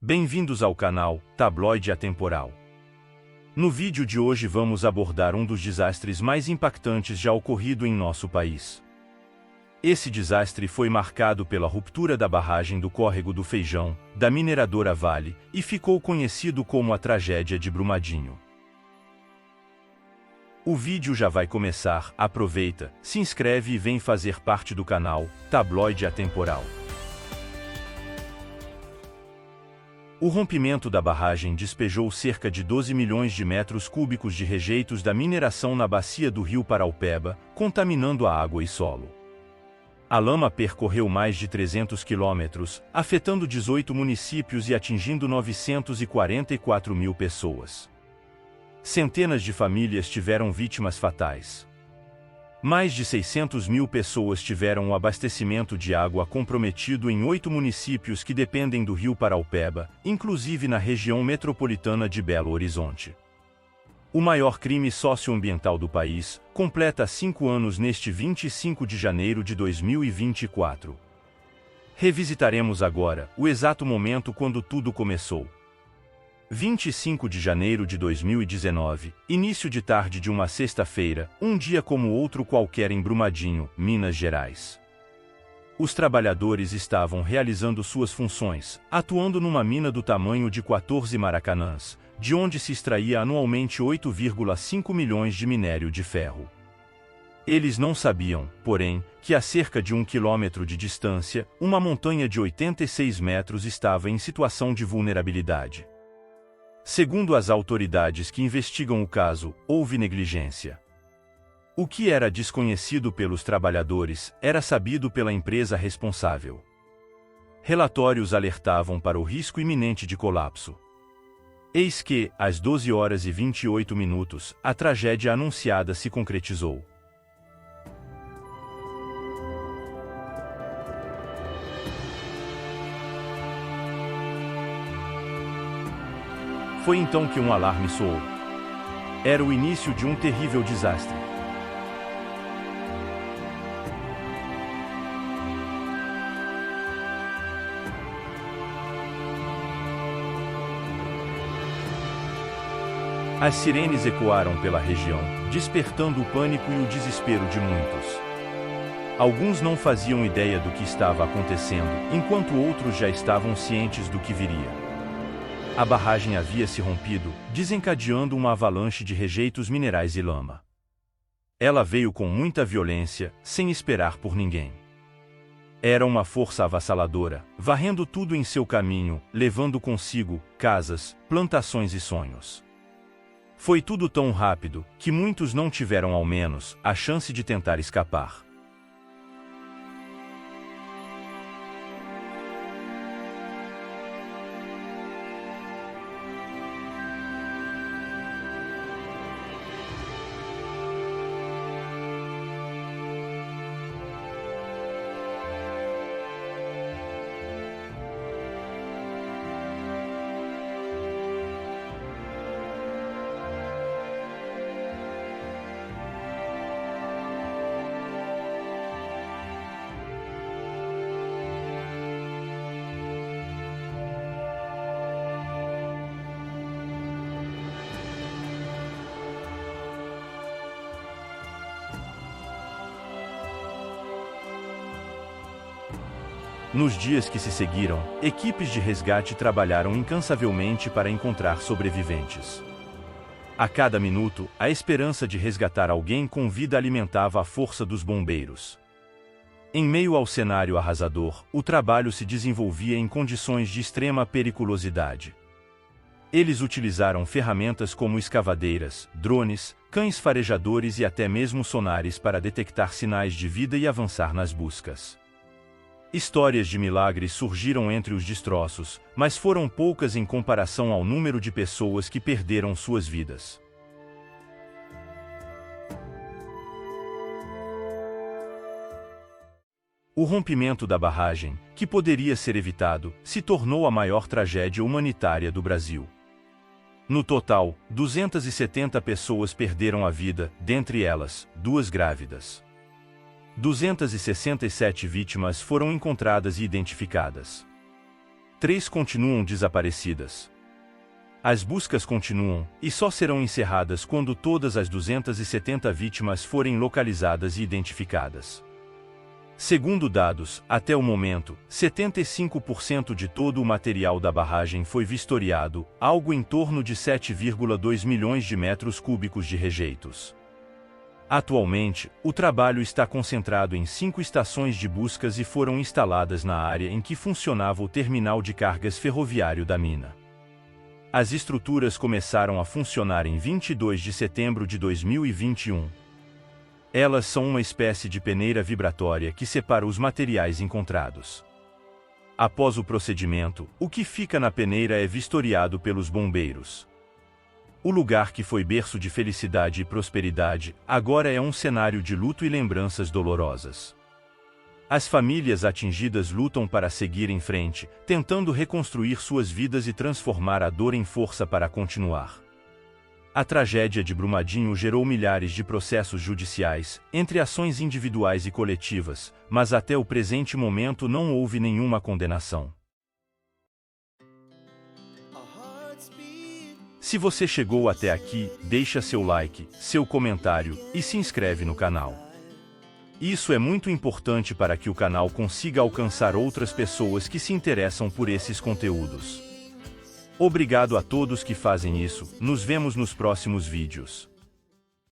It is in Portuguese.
Bem-vindos ao canal Tabloide Atemporal. No vídeo de hoje vamos abordar um dos desastres mais impactantes já ocorrido em nosso país. Esse desastre foi marcado pela ruptura da barragem do Córrego do Feijão, da mineradora Vale, e ficou conhecido como a tragédia de Brumadinho. O vídeo já vai começar, aproveita, se inscreve e vem fazer parte do canal Tabloide Atemporal. O rompimento da barragem despejou cerca de 12 milhões de metros cúbicos de rejeitos da mineração na bacia do rio Paraupeba, contaminando a água e solo. A lama percorreu mais de 300 quilômetros, afetando 18 municípios e atingindo 944 mil pessoas. Centenas de famílias tiveram vítimas fatais. Mais de 600 mil pessoas tiveram o abastecimento de água comprometido em 8 municípios que dependem do rio Paraupeba, inclusive na região metropolitana de Belo Horizonte. O maior crime socioambiental do país completa 5 anos neste 25 de janeiro de 2024. Revisitaremos agora o exato momento quando tudo começou. 25 de janeiro de 2019, início de tarde de uma sexta-feira, um dia como outro qualquer em Brumadinho, Minas Gerais. Os trabalhadores estavam realizando suas funções, atuando numa mina do tamanho de 14 maracanãs, de onde se extraía anualmente 8,5 milhões de minério de ferro. Eles não sabiam, porém, que a cerca de 1 quilômetro de distância, uma montanha de 86 metros estava em situação de vulnerabilidade. Segundo as autoridades que investigam o caso, houve negligência. O que era desconhecido pelos trabalhadores era sabido pela empresa responsável. Relatórios alertavam para o risco iminente de colapso. Eis que, às 12 horas e 28 minutos, a tragédia anunciada se concretizou. Foi então que um alarme soou. Era o início de um terrível desastre. As sirenes ecoaram pela região, despertando o pânico e o desespero de muitos. Alguns não faziam ideia do que estava acontecendo, enquanto outros já estavam cientes do que viria. A barragem havia se rompido, desencadeando uma avalanche de rejeitos minerais e lama. Ela veio com muita violência, sem esperar por ninguém. Era uma força avassaladora, varrendo tudo em seu caminho, levando consigo casas, plantações e sonhos. Foi tudo tão rápido, que muitos não tiveram ao menos a chance de tentar escapar. Nos dias que se seguiram, equipes de resgate trabalharam incansavelmente para encontrar sobreviventes. A cada minuto, a esperança de resgatar alguém com vida alimentava a força dos bombeiros. Em meio ao cenário arrasador, o trabalho se desenvolvia em condições de extrema periculosidade. Eles utilizaram ferramentas como escavadeiras, drones, cães farejadores e até mesmo sonares para detectar sinais de vida e avançar nas buscas. Histórias de milagres surgiram entre os destroços, mas foram poucas em comparação ao número de pessoas que perderam suas vidas. O rompimento da barragem, que poderia ser evitado, se tornou a maior tragédia humanitária do Brasil. No total, 270 pessoas perderam a vida, dentre elas, 2 grávidas. 267 vítimas foram encontradas e identificadas. 3 continuam desaparecidas. As buscas continuam, e só serão encerradas quando todas as 270 vítimas forem localizadas e identificadas. Segundo dados, até o momento, 75% de todo o material da barragem foi vistoriado, algo em torno de 7,2 milhões de metros cúbicos de rejeitos. Atualmente, o trabalho está concentrado em 5 estações de buscas e foram instaladas na área em que funcionava o terminal de cargas ferroviário da mina. As estruturas começaram a funcionar em 22 de setembro de 2021. Elas são uma espécie de peneira vibratória que separa os materiais encontrados. Após o procedimento, o que fica na peneira é vistoriado pelos bombeiros. O lugar que foi berço de felicidade e prosperidade, agora é um cenário de luto e lembranças dolorosas. As famílias atingidas lutam para seguir em frente, tentando reconstruir suas vidas e transformar a dor em força para continuar. A tragédia de Brumadinho gerou milhares de processos judiciais, entre ações individuais e coletivas, mas até o presente momento não houve nenhuma condenação. Se você chegou até aqui, deixa seu like, seu comentário e se inscreve no canal. Isso é muito importante para que o canal consiga alcançar outras pessoas que se interessam por esses conteúdos. Obrigado a todos que fazem isso, nos vemos nos próximos vídeos.